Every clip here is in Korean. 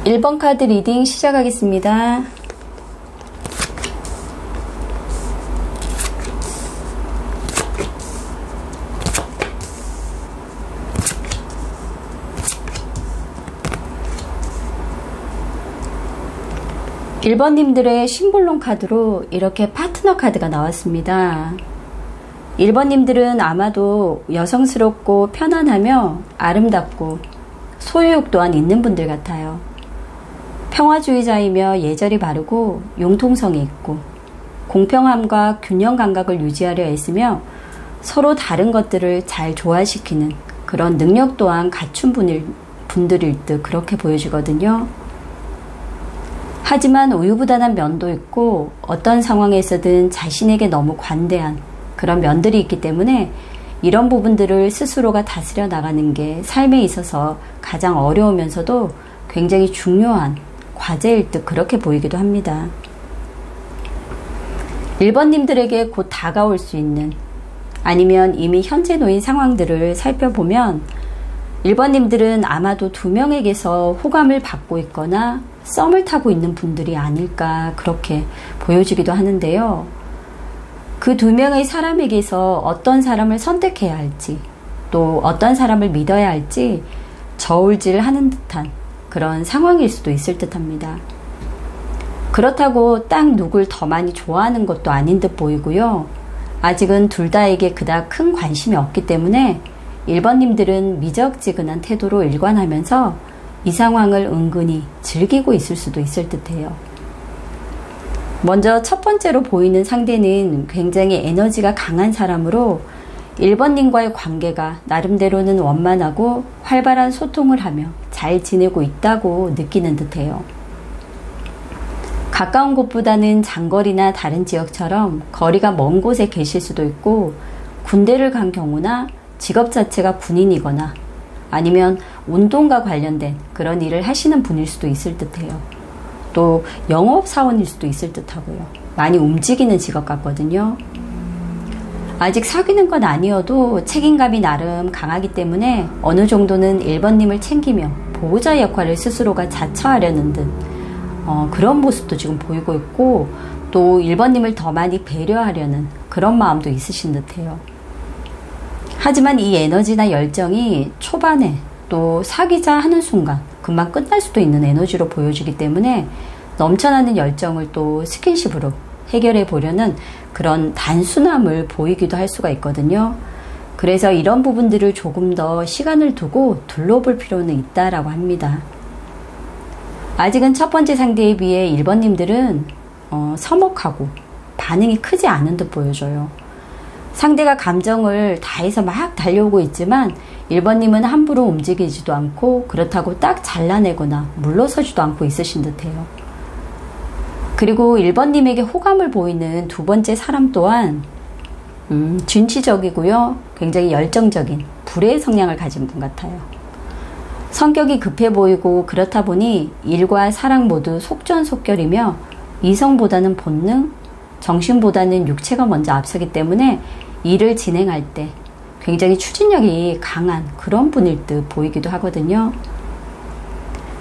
일 번 카드 리딩 시작하겠습니다. 일 번님들의 심볼론 카드로 이렇게 파트너 카드가 나왔습니다. 1번님들은 아마도 여성스럽고 편안하며 아름답고 소유욕 또한 있는 분들 같아요. 평화주의자이며 예절이 바르고 융통성이 있고 공평함과 균형 감각을 유지하려 애쓰며 서로 다른 것들을 잘 조화시키는 그런 능력 또한 갖춘 분들일 듯 그렇게 보여지거든요. 하지만 우유부단한 면도 있고 어떤 상황에서든 자신에게 너무 관대한 그런 면들이 있기 때문에 이런 부분들을 스스로가 다스려 나가는 게 삶에 있어서 가장 어려우면서도 굉장히 중요한 과제일 듯 그렇게 보이기도 합니다. 1번님들에게 곧 다가올 수 있는 아니면 이미 현재 놓인 상황들을 살펴보면 1번님들은 아마도 두 명에게서 호감을 받고 있거나 썸을 타고 있는 분들이 아닐까 그렇게 보여지기도 하는데요. 그 두 명의 사람에게서 어떤 사람을 선택해야 할지 또 어떤 사람을 믿어야 할지 저울질하는 듯한 그런 상황일 수도 있을 듯합니다. 그렇다고 딱 누굴 더 많이 좋아하는 것도 아닌 듯 보이고요. 아직은 둘 다에게 그닥 큰 관심이 없기 때문에 1번님들은 미적지근한 태도로 일관하면서 이 상황을 은근히 즐기고 있을 수도 있을 듯해요. 먼저 첫 번째로 보이는 상대는 굉장히 에너지가 강한 사람으로 1번님과의 관계가 나름대로는 원만하고 활발한 소통을 하며 잘 지내고 있다고 느끼는 듯해요. 가까운 곳보다는 장거리나 다른 지역처럼 거리가 먼 곳에 계실 수도 있고 군대를 간 경우나 직업 자체가 군인이거나 아니면 운동과 관련된 그런 일을 하시는 분일 수도 있을 듯해요. 또 영업사원일 수도 있을 듯하고요. 많이 움직이는 직업 같거든요. 아직 사귀는 건 아니어도 책임감이 나름 강하기 때문에 어느 정도는 1번님을 챙기며 보호자 역할을 스스로가 자처하려는 듯 그런 모습도 지금 보이고 있고 또 1번님을 더 많이 배려하려는 그런 마음도 있으신 듯해요. 하지만 이 에너지나 열정이 초반에 또 사귀자 하는 순간 금방 끝날 수도 있는 에너지로 보여지기 때문에 넘쳐나는 열정을 또 스킨십으로 해결해 보려는 그런 단순함을 보이기도 할 수가 있거든요. 그래서 이런 부분들을 조금 더 시간을 두고 둘러볼 필요는 있다라고 합니다. 아직은 첫 번째 상대에 비해 1번님들은 서먹하고 반응이 크지 않은 듯 보여져요. 상대가 감정을 다해서 막 달려오고 있지만 1번님은 함부로 움직이지도 않고 그렇다고 딱 잘라내거나 물러서지도 않고 있으신 듯해요. 그리고 1번님에게 호감을 보이는 두 번째 사람 또한 진취적이고요. 굉장히 열정적인 불의 성향을 가진 분 같아요. 성격이 급해 보이고 그렇다 보니 일과 사랑 모두 속전속결이며 이성보다는 본능, 정신보다는 육체가 먼저 앞서기 때문에 일을 진행할 때 굉장히 추진력이 강한 그런 분일 듯 보이기도 하거든요.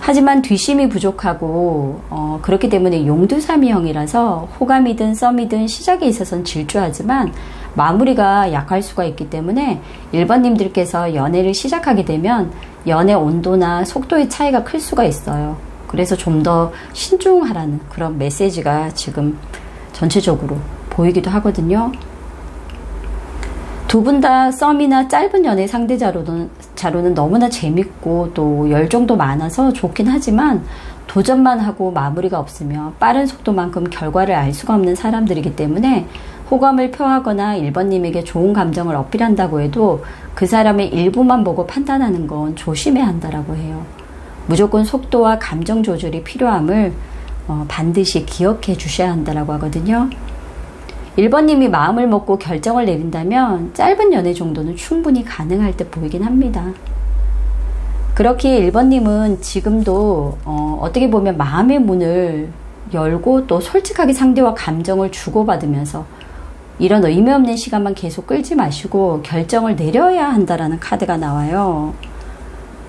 하지만 뒷심이 부족하고 그렇기 때문에 용두사미형이라서 호감이든 썸이든 시작에 있어서는 질주하지만 마무리가 약할 수가 있기 때문에 1번님들께서 연애를 시작하게 되면 연애 온도나 속도의 차이가 클 수가 있어요. 그래서 좀 더 신중하라는 그런 메시지가 지금 전체적으로 보이기도 하거든요. 두 분 다 썸이나 짧은 연애 자로는 너무나 재밌고 또 열정도 많아서 좋긴 하지만 도전만 하고 마무리가 없으며 빠른 속도만큼 결과를 알 수가 없는 사람들이기 때문에 호감을 표하거나 1번님에게 좋은 감정을 어필한다고 해도 그 사람의 일부만 보고 판단하는 건 조심해야 한다라고 해요. 무조건 속도와 감정 조절이 필요함을 반드시 기억해 주셔야 한다라고 하거든요. 1번님이 마음을 먹고 결정을 내린다면 짧은 연애 정도는 충분히 가능할 듯 보이긴 합니다. 그렇기에 1번님은 지금도 어떻게 보면 마음의 문을 열고 또 솔직하게 상대와 감정을 주고받으면서 이런 의미 없는 시간만 계속 끌지 마시고 결정을 내려야 한다라는 카드가 나와요.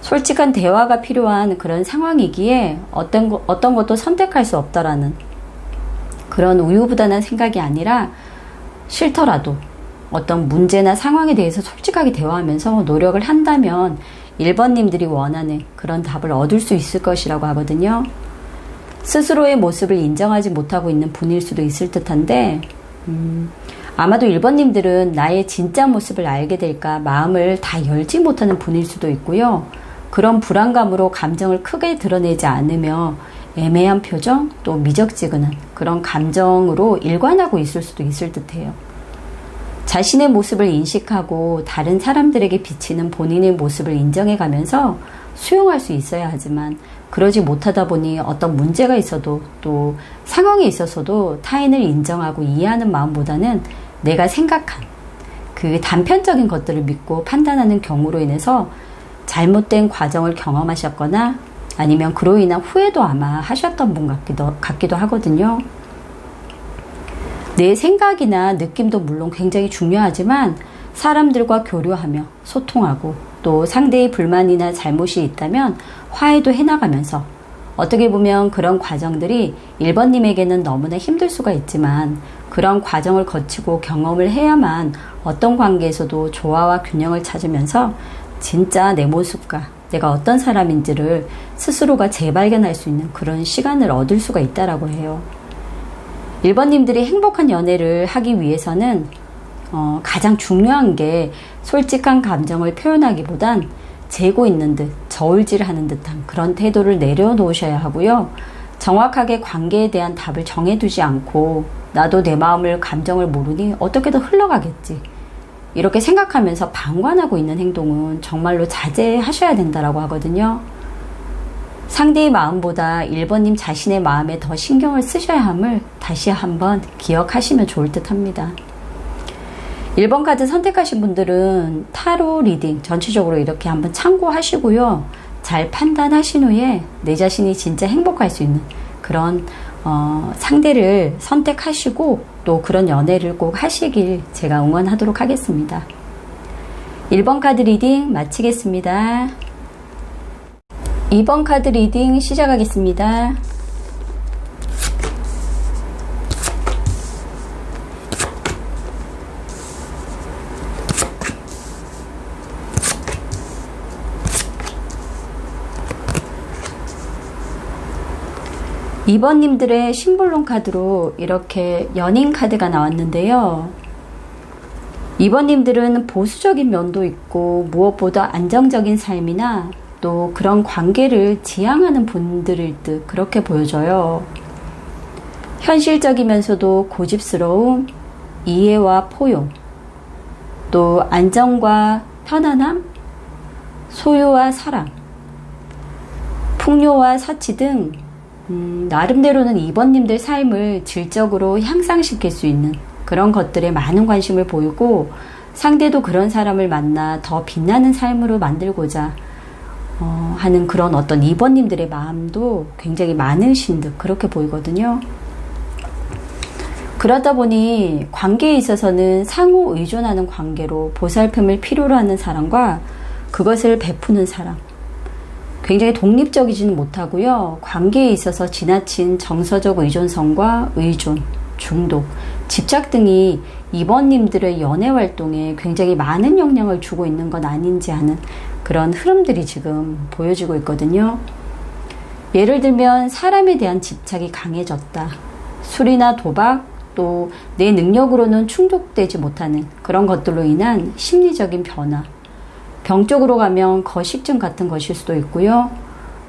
솔직한 대화가 필요한 그런 상황이기에 어떤 것도 선택할 수 없다라는 그런 우유부단한 생각이 아니라 싫더라도 어떤 문제나 상황에 대해서 솔직하게 대화하면서 노력을 한다면 1번님들이 원하는 그런 답을 얻을 수 있을 것이라고 하거든요. 스스로의 모습을 인정하지 못하고 있는 분일 수도 있을 듯한데 아마도 1번님들은 나의 진짜 모습을 알게 될까 마음을 다 열지 못하는 분일 수도 있고요. 그런 불안감으로 감정을 크게 드러내지 않으며 애매한 표정 또 미적지근한 그런 감정으로 일관하고 있을 수도 있을 듯해요. 자신의 모습을 인식하고 다른 사람들에게 비치는 본인의 모습을 인정해가면서 수용할 수 있어야 하지만 그러지 못하다 보니 어떤 문제가 있어도 또 상황에 있어서도 타인을 인정하고 이해하는 마음보다는 내가 생각한 그 단편적인 것들을 믿고 판단하는 경우로 인해서 잘못된 과정을 경험하셨거나 아니면 그로 인한 후회도 아마 하셨던 분 같기도 하거든요. 내 생각이나 느낌도 물론 굉장히 중요하지만 사람들과 교류하며 소통하고 또 상대의 불만이나 잘못이 있다면 화해도 해나가면서 어떻게 보면 그런 과정들이 1번님에게는 너무나 힘들 수가 있지만 그런 과정을 거치고 경험을 해야만 어떤 관계에서도 조화와 균형을 찾으면서 진짜 내 모습과 내가 어떤 사람인지를 스스로가 재발견할 수 있는 그런 시간을 얻을 수가 있다라고 해요. 1번님들이 행복한 연애를 하기 위해서는 가장 중요한 게 솔직한 감정을 표현하기보단 재고 있는 듯 저울질하는 듯한 그런 태도를 내려놓으셔야 하고요. 정확하게 관계에 대한 답을 정해두지 않고 나도 내 마음을 감정을 모르니 어떻게든 흘러가겠지 이렇게 생각하면서 방관하고 있는 행동은 정말로 자제하셔야 된다라고 하거든요. 상대의 마음보다 1번님 자신의 마음에 더 신경을 쓰셔야 함을 다시 한번 기억하시면 좋을 듯 합니다. 1번 카드 선택하신 분들은 타로 리딩 전체적으로 이렇게 한번 참고하시고요. 잘 판단하신 후에 내 자신이 진짜 행복할 수 있는 그런 상대를 선택하시고 또 그런 연애를 꼭 하시길 제가 응원하도록 하겠습니다. 1번 카드 리딩 마치겠습니다. 2번 카드 리딩 시작하겠습니다. 이번님들의 심볼론 카드로 이렇게 연인 카드가 나왔는데요. 이번님들은 보수적인 면도 있고 무엇보다 안정적인 삶이나 또 그런 관계를 지향하는 분들일 듯 그렇게 보여져요. 현실적이면서도 고집스러움, 이해와 포용, 또 안정과 편안함, 소유와 사랑, 풍요와 사치 등 나름대로는 2번님들 삶을 질적으로 향상시킬 수 있는 그런 것들에 많은 관심을 보이고 상대도 그런 사람을 만나 더 빛나는 삶으로 만들고자 하는 그런 어떤 2번님들의 마음도 굉장히 많으신 듯 그렇게 보이거든요. 그러다 보니 관계에 있어서는 상호 의존하는 관계로 보살핌을 필요로 하는 사람과 그것을 베푸는 사람, 굉장히 독립적이지는 못하고요. 관계에 있어서 지나친 정서적 의존성과 의존, 중독, 집착 등이 2번님들의 연애 활동에 굉장히 많은 영향을 주고 있는 건 아닌지 하는 그런 흐름들이 지금 보여지고 있거든요. 예를 들면 사람에 대한 집착이 강해졌다. 술이나 도박, 또 내 능력으로는 충족되지 못하는 그런 것들로 인한 심리적인 변화. 병적으로 가면 거식증 같은 것일 수도 있고요.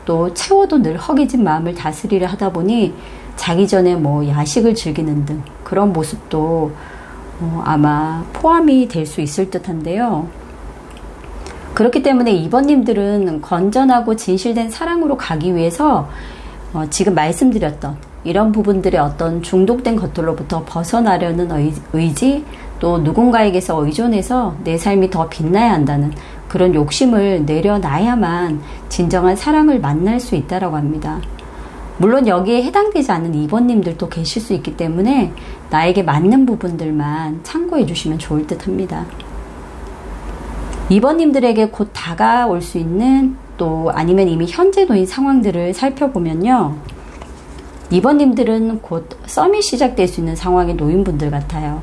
또 채워도 늘 허기진 마음을 다스리려 하다 보니 자기 전에 야식을 즐기는 등 그런 모습도 아마 포함이 될 수 있을 듯한데요. 그렇기 때문에 이번님들은 건전하고 진실된 사랑으로 가기 위해서 지금 말씀드렸던 이런 부분들의 어떤 중독된 것들로부터 벗어나려는 의지, 또 누군가에게서 의존해서 내 삶이 더 빛나야 한다는 그런 욕심을 내려놔야만 진정한 사랑을 만날 수 있다고 합니다. 물론 여기에 해당되지 않는 2번님들도 계실 수 있기 때문에 나에게 맞는 부분들만 참고해 주시면 좋을 듯 합니다. 2번님들에게 곧 다가올 수 있는, 또 아니면 이미 현재 놓인 상황들을 살펴보면요. 2번님들은 곧 썸이 시작될 수 있는 상황에 놓인 분들 같아요.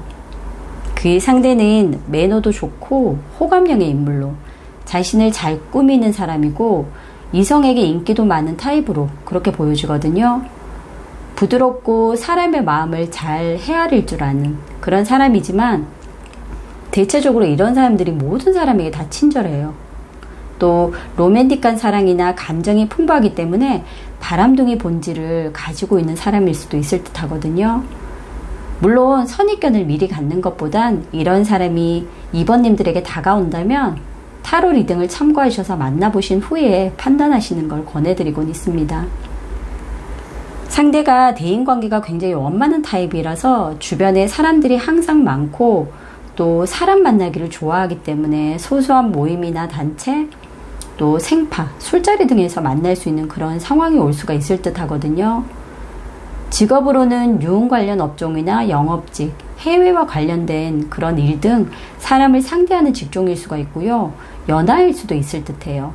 그의 상대는 매너도 좋고 호감형의 인물로 자신을 잘 꾸미는 사람이고 이성에게 인기도 많은 타입으로 그렇게 보여지거든요. 부드럽고 사람의 마음을 잘 헤아릴 줄 아는 그런 사람이지만 대체적으로 이런 사람들이 모든 사람에게 다 친절해요. 또 로맨틱한 사랑이나 감정이 풍부하기 때문에 바람둥이 본질을 가지고 있는 사람일 수도 있을 듯 하거든요. 물론 선입견을 미리 갖는 것보단 이런 사람이 2번님들에게 다가온다면 타로 리딩을 참고하셔서 만나보신 후에 판단하시는 걸 권해드리곤 있습니다. 상대가 대인관계가 굉장히 원만한 타입이라서 주변에 사람들이 항상 많고 또 사람 만나기를 좋아하기 때문에 소소한 모임이나 단체, 또 생파, 술자리 등에서 만날 수 있는 그런 상황이 올 수가 있을 듯 하거든요. 직업으로는 유흥 관련 업종이나 영업직, 해외와 관련된 그런 일 등 사람을 상대하는 직종일 수가 있고요. 연하일 수도 있을 듯해요.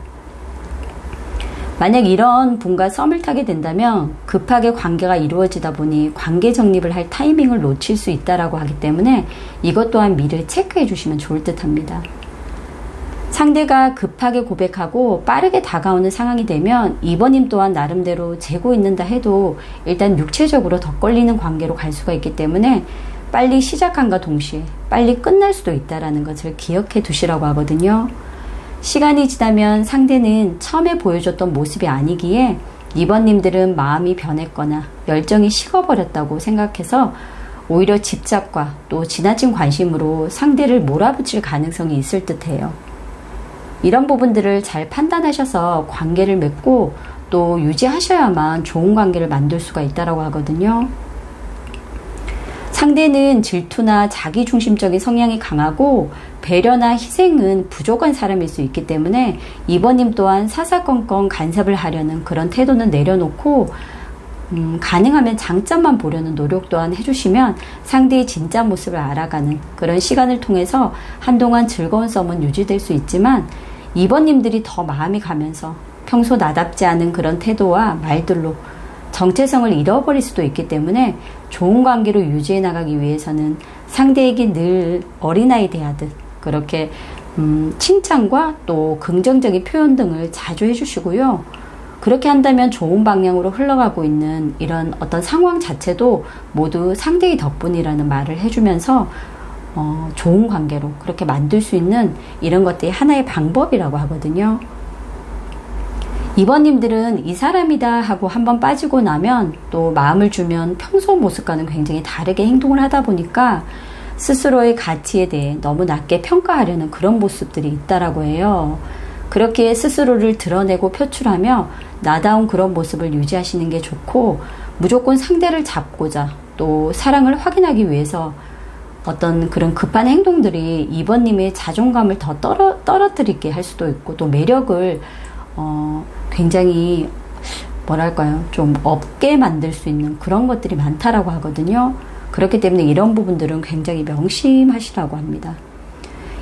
만약 이런 분과 썸을 타게 된다면 급하게 관계가 이루어지다 보니 관계 정립을 할 타이밍을 놓칠 수 있다고 하기 때문에 이것 또한 미리 체크해 주시면 좋을 듯 합니다. 상대가 급하게 고백하고 빠르게 다가오는 상황이 되면 2번님 또한 나름대로 재고 있는다 해도 일단 육체적으로 더 끌리는 관계로 갈 수가 있기 때문에 빨리 시작함과 동시에 빨리 끝날 수도 있다는 것을 기억해 두시라고 하거든요. 시간이 지나면 상대는 처음에 보여줬던 모습이 아니기에 2번님들은 마음이 변했거나 열정이 식어버렸다고 생각해서 오히려 집착과 또 지나친 관심으로 상대를 몰아붙일 가능성이 있을 듯해요. 이런 부분들을 잘 판단하셔서 관계를 맺고 또 유지하셔야만 좋은 관계를 만들 수가 있다고 하거든요. 상대는 질투나 자기중심적인 성향이 강하고 배려나 희생은 부족한 사람일 수 있기 때문에 2번님 또한 사사건건 간섭을 하려는 그런 태도는 내려놓고 가능하면 장점만 보려는 노력 또한 해주시면 상대의 진짜 모습을 알아가는 그런 시간을 통해서 한동안 즐거운 썸은 유지될 수 있지만 2번님들이 더 마음이 가면서 평소 나답지 않은 그런 태도와 말들로 정체성을 잃어버릴 수도 있기 때문에 좋은 관계로 유지해 나가기 위해서는 상대에게 늘 어린아이 대하듯 그렇게 칭찬과 또 긍정적인 표현 등을 자주 해주시고요. 그렇게 한다면 좋은 방향으로 흘러가고 있는 이런 어떤 상황 자체도 모두 상대의 덕분이라는 말을 해주면서 좋은 관계로 그렇게 만들 수 있는 이런 것들이 하나의 방법이라고 하거든요. 2번님들은 이 사람이다 하고 한번 빠지고 나면 또 마음을 주면 평소 모습과는 굉장히 다르게 행동을 하다 보니까 스스로의 가치에 대해 너무 낮게 평가하려는 그런 모습들이 있다라고 해요. 그렇게 스스로를 드러내고 표출하며 나다운 그런 모습을 유지하시는 게 좋고 무조건 상대를 잡고자 또 사랑을 확인하기 위해서 어떤 그런 급한 행동들이 2번님의 자존감을 더 떨어뜨리게 할 수도 있고 또 매력을 굉장히 뭐랄까요 좀 없게 만들 수 있는 그런 것들이 많다라고 하거든요. 그렇기 때문에 이런 부분들은 굉장히 명심하시라고 합니다.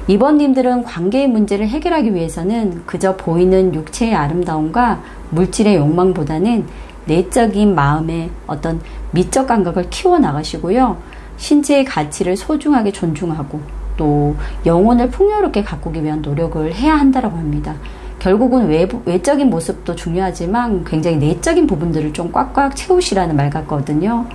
2번님들은 관계의 문제를 해결하기 위해서는 그저 보이는 육체의 아름다움과 물질의 욕망보다는 내적인 마음의 어떤 미적 감각을 키워나가시고요. 신체의 가치를 소중하게 존중하고 또 영혼을 풍요롭게 가꾸기 위한 노력을 해야 한다고 합니다. 결국은 외적인 모습도 중요하지만 굉장히 내적인 부분들을 좀 꽉꽉 채우시라는 말 같거든요.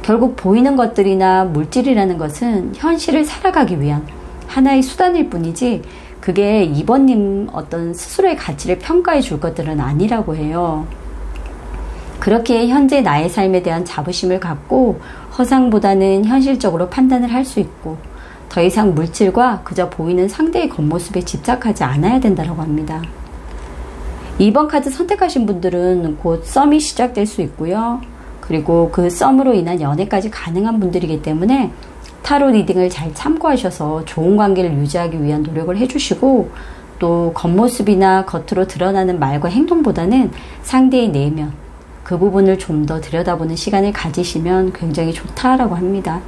결국 보이는 것들이나 물질이라는 것은 현실을 살아가기 위한 하나의 수단일 뿐이지 그게 2번님 어떤 스스로의 가치를 평가해 줄 것들은 아니라고 해요. 그렇게 현재 나의 삶에 대한 자부심을 갖고 허상보다는 현실적으로 판단을 할 수 있고 더 이상 물질과 그저 보이는 상대의 겉모습에 집착하지 않아야 된다고 합니다. 2번 카드 선택하신 분들은 곧 썸이 시작될 수 있고요. 그리고 그 썸으로 인한 연애까지 가능한 분들이기 때문에 타로 리딩을 잘 참고하셔서 좋은 관계를 유지하기 위한 노력을 해주시고 또 겉모습이나 겉으로 드러나는 말과 행동보다는 상대의 내면 그 부분을 좀 더 들여다보는 시간을 가지시면 굉장히 좋다라고 합니다.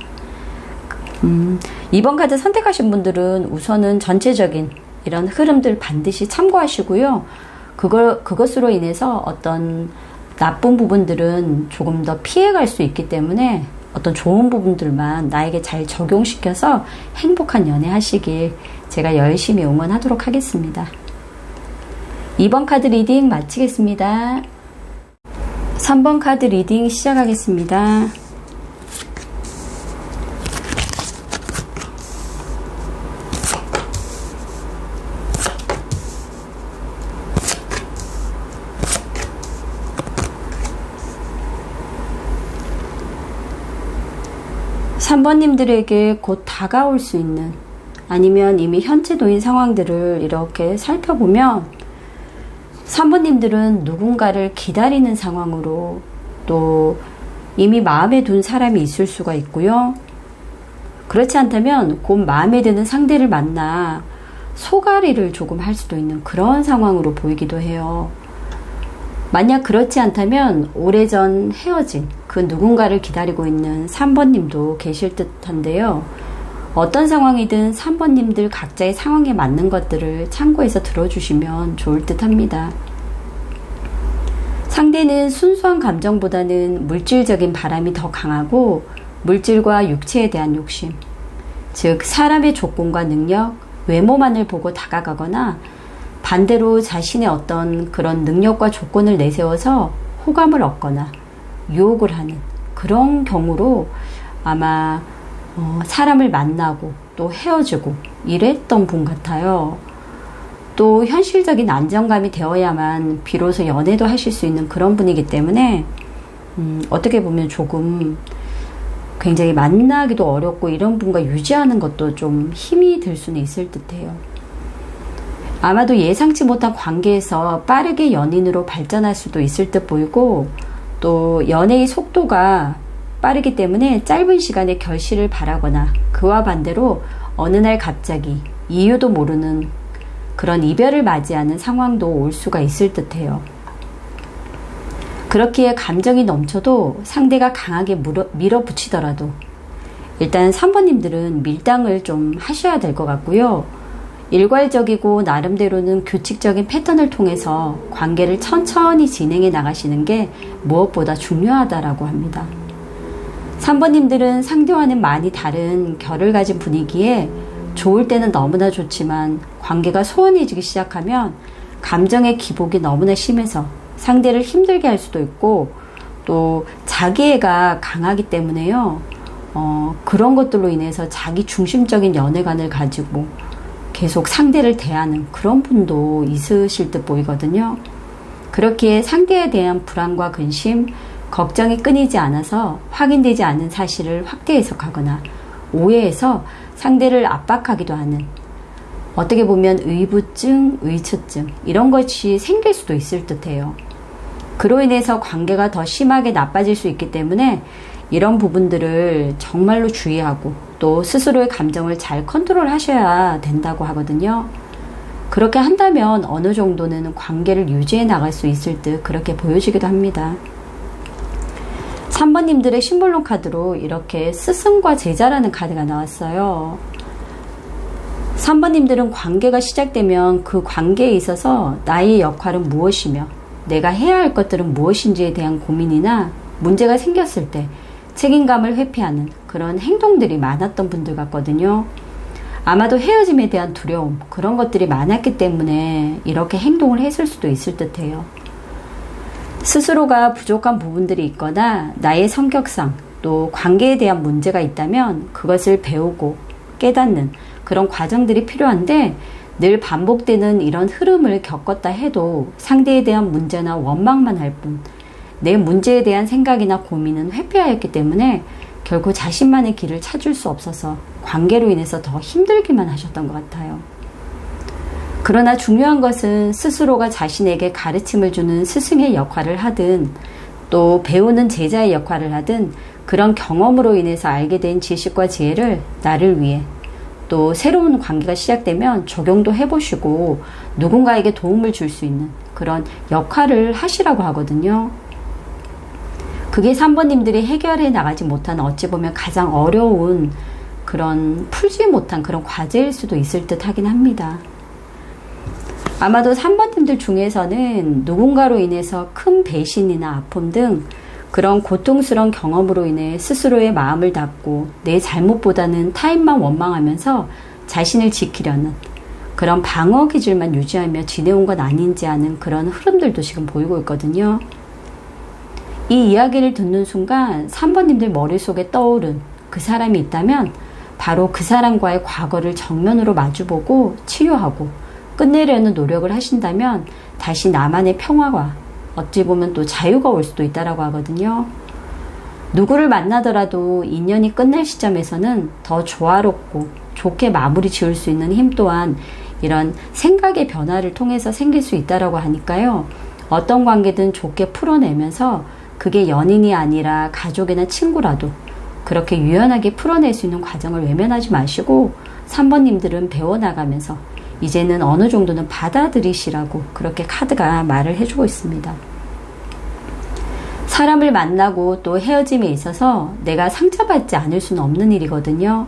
2번 카드 선택하신 분들은 우선은 전체적인 이런 흐름들 반드시 참고하시고요. 그것으로 인해서 어떤 나쁜 부분들은 조금 더 피해갈 수 있기 때문에 어떤 좋은 부분들만 나에게 잘 적용시켜서 행복한 연애 하시길 제가 열심히 응원하도록 하겠습니다. 2번 카드 리딩 마치겠습니다. 3번 카드 리딩 시작하겠습니다. (3번님들에게) 곧 다가올 수 있는 아니면 이미 현재 놓인 상황들을 이렇게 살펴보면 3번님들은 누군가를 기다리는 상황으로 또 이미 마음에 둔 사람이 있을 수가 있고요. 그렇지 않다면 곧 마음에 드는 상대를 만나 소가리를 조금 할 수도 있는 그런 상황으로 보이기도 해요. 만약 그렇지 않다면 오래전 헤어진 그 누군가를 기다리고 있는 3번님도 계실 듯한데요. 어떤 상황이든 3번님들 각자의 상황에 맞는 것들을 참고해서 들어주시면 좋을 듯합니다. 상대는 순수한 감정보다는 물질적인 바람이 더 강하고 물질과 육체에 대한 욕심, 즉 사람의 조건과 능력, 외모만을 보고 다가가거나 반대로 자신의 어떤 그런 능력과 조건을 내세워서 호감을 얻거나 유혹을 하는 그런 경우로 아마 사람을 만나고 또 헤어지고 이랬던 분 같아요. 또 현실적인 안정감이 되어야만 비로소 연애도 하실 수 있는 그런 분이기 때문에 어떻게 보면 조금 굉장히 만나기도 어렵고 이런 분과 유지하는 것도 좀 힘이 들 수는 있을 듯해요. 아마도 예상치 못한 관계에서 빠르게 연인으로 발전할 수도 있을 듯 보이고 또 연애의 속도가 빠르기 때문에 짧은 시간에 결실을 바라거나 그와 반대로 어느 날 갑자기 이유도 모르는 그런 이별을 맞이하는 상황도 올 수가 있을 듯해요. 그렇기에 감정이 넘쳐도 상대가 강하게 밀어붙이더라도 일단 3번님들은 밀당을 좀 하셔야 될 것 같고요. 일괄적이고 나름대로는 규칙적인 패턴을 통해서 관계를 천천히 진행해 나가시는 게 무엇보다 중요하다라고 합니다. 3번님들은 상대와는 많이 다른 결을 가진 분이기에 좋을 때는 너무나 좋지만 관계가 소원해지기 시작하면 감정의 기복이 너무나 심해서 상대를 힘들게 할 수도 있고 또 자기애가 강하기 때문에요. 그런 것들로 인해서 자기 중심적인 연애관을 가지고 계속 상대를 대하는 그런 분도 있으실 듯 보이거든요. 그렇기에 상대에 대한 불안과 근심, 걱정이 끊이지 않아서 확인되지 않은 사실을 확대 해석하거나 오해해서 상대를 압박하기도 하는 어떻게 보면 의부증, 의처증 이런 것이 생길 수도 있을 듯해요. 그로 인해서 관계가 더 심하게 나빠질 수 있기 때문에 이런 부분들을 정말로 주의하고 또 스스로의 감정을 잘 컨트롤 하셔야 된다고 하거든요. 그렇게 한다면 어느 정도는 관계를 유지해 나갈 수 있을 듯 그렇게 보여지기도 합니다. 3번님들의 심볼론 카드로 이렇게 스승과 제자라는 카드가 나왔어요. 3번님들은 관계가 시작되면 그 관계에 있어서 나의 역할은 무엇이며 내가 해야 할 것들은 무엇인지에 대한 고민이나 문제가 생겼을 때 책임감을 회피하는 그런 행동들이 많았던 분들 같거든요. 아마도 헤어짐에 대한 두려움, 그런 것들이 많았기 때문에 이렇게 행동을 했을 수도 있을 듯해요. 스스로가 부족한 부분들이 있거나 나의 성격상 또 관계에 대한 문제가 있다면 그것을 배우고 깨닫는 그런 과정들이 필요한데, 늘 반복되는 이런 흐름을 겪었다 해도 상대에 대한 문제나 원망만 할 뿐, 내 문제에 대한 생각이나 고민은 회피하였기 때문에 결국 자신만의 길을 찾을 수 없어서 관계로 인해서 더 힘들기만 하셨던 것 같아요. 그러나 중요한 것은 스스로가 자신에게 가르침을 주는 스승의 역할을 하든 또 배우는 제자의 역할을 하든 그런 경험으로 인해서 알게 된 지식과 지혜를 나를 위해 또 새로운 관계가 시작되면 적용도 해보시고 누군가에게 도움을 줄 수 있는 그런 역할을 하시라고 하거든요. 그게 3번님들이 해결해 나가지 못한, 어찌 보면 가장 어려운 그런 풀지 못한 그런 과제일 수도 있을 듯 하긴 합니다. 아마도 3번님들 중에서는 누군가로 인해서 큰 배신이나 아픔 등 그런 고통스러운 경험으로 인해 스스로의 마음을 닫고 내 잘못보다는 타인만 원망하면서 자신을 지키려는 그런 방어 기질만 유지하며 지내온 건 아닌지 하는 그런 흐름들도 지금 보이고 있거든요. 이 이야기를 듣는 순간 3번님들 머릿속에 떠오른 그 사람이 있다면 바로 그 사람과의 과거를 정면으로 마주보고 치유하고 끝내려는 노력을 하신다면 다시 나만의 평화와 어찌 보면 또 자유가 올 수도 있다라고 하거든요. 누구를 만나더라도 인연이 끝날 시점에서는 더 조화롭고 좋게 마무리 지을 수 있는 힘 또한 이런 생각의 변화를 통해서 생길 수 있다라고 하니까요. 어떤 관계든 좋게 풀어내면서 그게 연인이 아니라 가족이나 친구라도 그렇게 유연하게 풀어낼 수 있는 과정을 외면하지 마시고 3번님들은 배워나가면서 이제는 어느 정도는 받아들이시라고 그렇게 카드가 말을 해주고 있습니다. 사람을 만나고 또 헤어짐에 있어서 내가 상처받지 않을 수는 없는 일이거든요.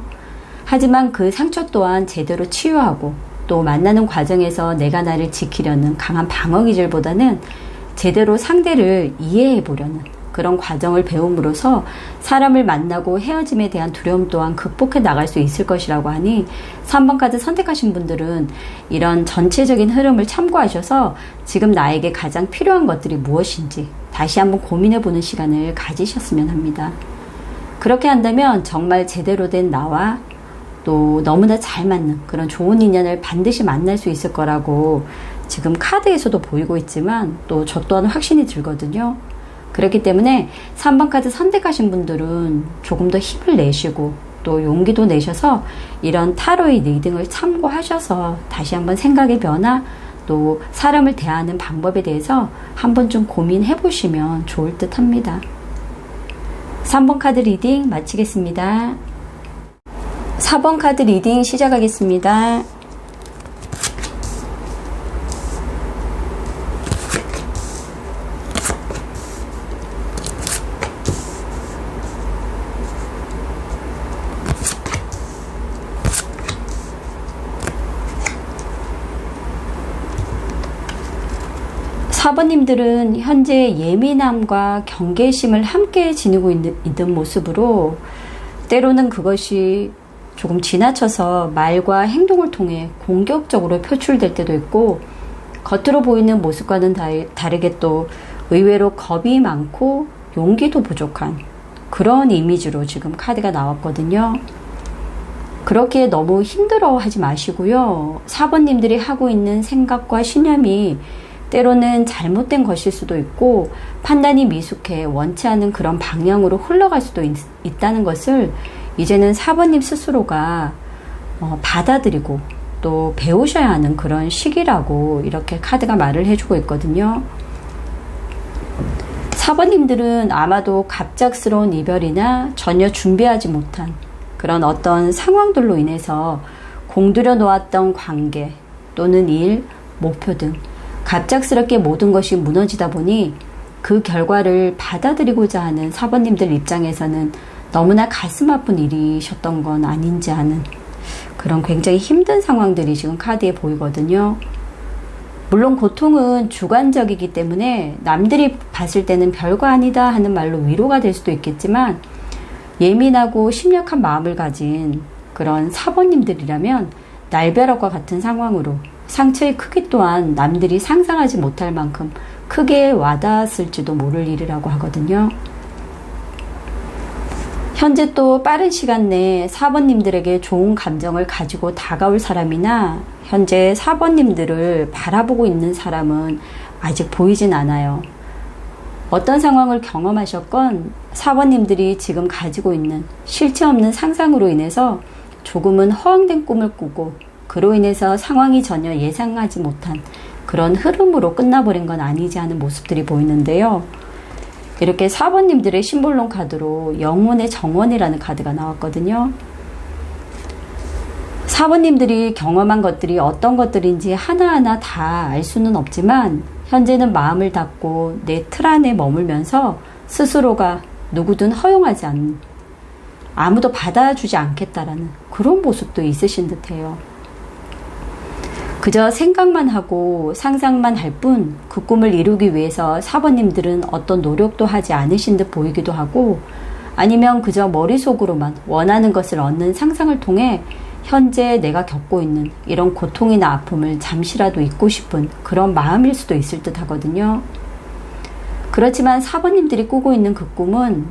하지만 그 상처 또한 제대로 치유하고 또 만나는 과정에서 내가 나를 지키려는 강한 방어 기질보다는 제대로 상대를 이해해 보려는 그런 과정을 배움으로써 사람을 만나고 헤어짐에 대한 두려움 또한 극복해 나갈 수 있을 것이라고 하니 3번 카드 선택하신 분들은 이런 전체적인 흐름을 참고하셔서 지금 나에게 가장 필요한 것들이 무엇인지 다시 한번 고민해 보는 시간을 가지셨으면 합니다. 그렇게 한다면 정말 제대로 된 나와 또 너무나 잘 맞는 그런 좋은 인연을 반드시 만날 수 있을 거라고 지금 카드에서도 보이고 있지만 또 저 또한 확신이 들거든요. 그렇기 때문에 3번 카드 선택하신 분들은 조금 더 힘을 내시고 또 용기도 내셔서 이런 타로의 리딩을 참고하셔서 다시 한번 생각의 변화 또 사람을 대하는 방법에 대해서 한번 좀 고민해 보시면 좋을 듯 합니다. 3번 카드 리딩 마치겠습니다. 4번 카드 리딩 시작하겠습니다. 4번님들은 현재 예민함과 경계심을 함께 지니고 있는 모습으로 때로는 그것이 조금 지나쳐서 말과 행동을 통해 공격적으로 표출될 때도 있고 겉으로 보이는 모습과는 다르게 또 의외로 겁이 많고 용기도 부족한 그런 이미지로 지금 카드가 나왔거든요. 그렇게 너무 힘들어하지 마시고요. 4번님들이 하고 있는 생각과 신념이 때로는 잘못된 것일 수도 있고 판단이 미숙해 원치 않은 그런 방향으로 흘러갈 수도 있다는 것을 이제는 4번님 스스로가 받아들이고 또 배우셔야 하는 그런 시기라고 이렇게 카드가 말을 해주고 있거든요. 4번님들은 아마도 갑작스러운 이별이나 전혀 준비하지 못한 그런 어떤 상황들로 인해서 공들여 놓았던 관계 또는 일, 목표 등 갑작스럽게 모든 것이 무너지다 보니 그 결과를 받아들이고자 하는 4번님들 입장에서는 너무나 가슴 아픈 일이셨던 건 아닌지 하는 그런 굉장히 힘든 상황들이 지금 카드에 보이거든요. 물론 고통은 주관적이기 때문에 남들이 봤을 때는 별거 아니다 하는 말로 위로가 될 수도 있겠지만 예민하고 심력한 마음을 가진 그런 4번님들이라면 날벼락과 같은 상황으로 상처의 크기 또한 남들이 상상하지 못할 만큼 크게 와닿았을지도 모를 일이라고 하거든요. 현재 또 빠른 시간 내에 4번님들에게 좋은 감정을 가지고 다가올 사람이나 현재 4번님들을 바라보고 있는 사람은 아직 보이진 않아요. 어떤 상황을 경험하셨건 4번님들이 지금 가지고 있는 실체 없는 상상으로 인해서 조금은 허황된 꿈을 꾸고 그로 인해서 상황이 전혀 예상하지 못한 그런 흐름으로 끝나버린 건 아니지 하는 모습들이 보이는데요. 이렇게 4번님들의 심볼론 카드로 영혼의 정원이라는 카드가 나왔거든요. 4번님들이 경험한 것들이 어떤 것들인지 하나하나 다 알 수는 없지만 현재는 마음을 닫고 내 틀 안에 머물면서 스스로가 누구든 허용하지 않는, 아무도 받아주지 않겠다라는 그런 모습도 있으신 듯해요. 그저 생각만 하고 상상만 할 뿐 그 꿈을 이루기 위해서 4번님들은 어떤 노력도 하지 않으신 듯 보이기도 하고, 아니면 그저 머릿속으로만 원하는 것을 얻는 상상을 통해 현재 내가 겪고 있는 이런 고통이나 아픔을 잠시라도 잊고 싶은 그런 마음일 수도 있을 듯 하거든요. 그렇지만 4번님들이 꾸고 있는 그 꿈은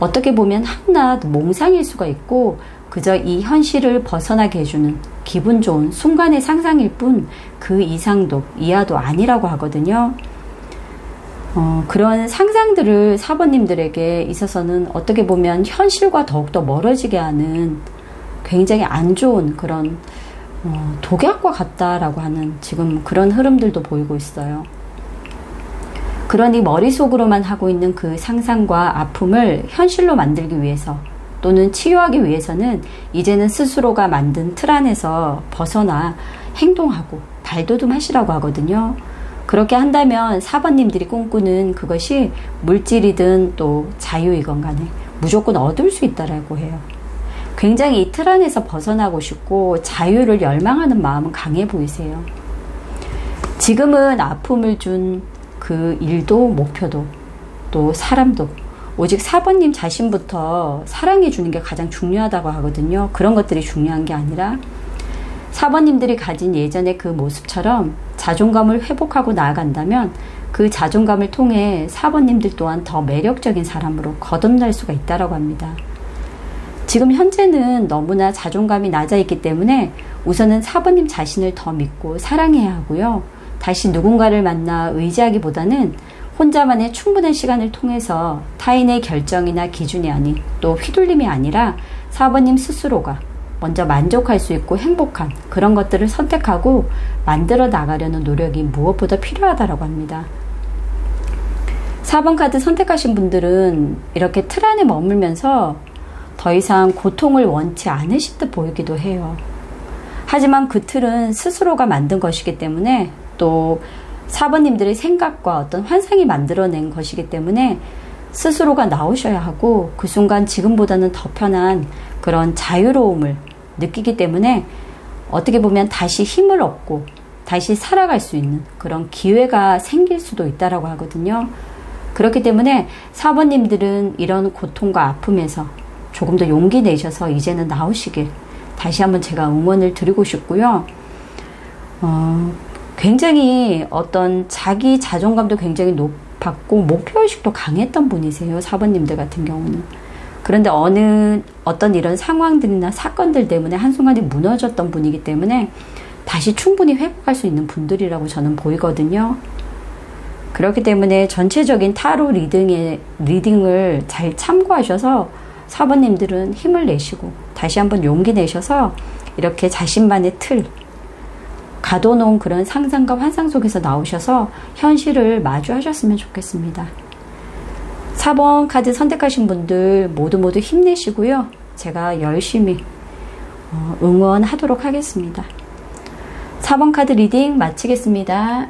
어떻게 보면 한낱 몽상일 수가 있고 그저 이 현실을 벗어나게 해주는 기분 좋은 순간의 상상일 뿐 그 이상도 이하도 아니라고 하거든요. 그런 상상들을 4번님들에게 있어서는 어떻게 보면 현실과 더욱더 멀어지게 하는 굉장히 안 좋은 그런 독약과 같다라고 하는 지금 그런 흐름들도 보이고 있어요. 그러니 머릿속으로만 하고 있는 그 상상과 아픔을 현실로 만들기 위해서 또는 치유하기 위해서는 이제는 스스로가 만든 틀 안에서 벗어나 행동하고 발돋움하시라고 하거든요. 그렇게 한다면 4번님들이 꿈꾸는 그것이 물질이든 또 자유이건 간에 무조건 얻을 수 있다라고 해요. 굉장히 이 틀 안에서 벗어나고 싶고 자유를 열망하는 마음은 강해 보이세요. 지금은 아픔을 준 그 일도 목표도 또 사람도 오직 4번님 자신부터 사랑해 주는 게 가장 중요하다고 하거든요. 그런 것들이 중요한 게 아니라 4번님들이 가진 예전의 그 모습처럼 자존감을 회복하고 나아간다면 그 자존감을 통해 4번님들 또한 더 매력적인 사람으로 거듭날 수가 있다고 합니다. 지금 현재는 너무나 자존감이 낮아 있기 때문에 우선은 4번님 자신을 더 믿고 사랑해야 하고요. 다시 누군가를 만나 의지하기보다는 혼자만의 충분한 시간을 통해서 타인의 결정이나 기준이 아닌 또 휘둘림이 아니라 4번님 스스로가 먼저 만족할 수 있고 행복한 그런 것들을 선택하고 만들어 나가려는 노력이 무엇보다 필요하다고 합니다. 4번 카드 선택하신 분들은 이렇게 틀 안에 머물면서 더 이상 고통을 원치 않으실 듯 보이기도 해요. 하지만 그 틀은 스스로가 만든 것이기 때문에 또 4번님들의 생각과 어떤 환상이 만들어낸 것이기 때문에 스스로가 나오셔야 하고 그 순간 지금보다는 더 편한 그런 자유로움을 느끼기 때문에 어떻게 보면 다시 힘을 얻고 다시 살아갈 수 있는 그런 기회가 생길 수도 있다라고 하거든요. 그렇기 때문에 4번님들은 이런 고통과 아픔에서 조금 더 용기 내셔서 이제는 나오시길 다시 한번 제가 응원을 드리고 싶고요. 굉장히 어떤 자기 자존감도 굉장히 높았고 목표의식도 강했던 분이세요. 4번님들 같은 경우는. 그런데 어떤 이런 상황들이나 사건들 때문에 한순간에 무너졌던 분이기 때문에 다시 충분히 회복할 수 있는 분들이라고 저는 보이거든요. 그렇기 때문에 전체적인 타로 리딩을 잘 참고하셔서 4번님들은 힘을 내시고 다시 한번 용기 내셔서 이렇게 자신만의 틀, 가둬놓은 그런 상상과 환상 속에서 나오셔서 현실을 마주하셨으면 좋겠습니다. 4번 카드 선택하신 분들 모두 힘내시고요. 제가 열심히 응원하도록 하겠습니다. 4번 카드 리딩 마치겠습니다.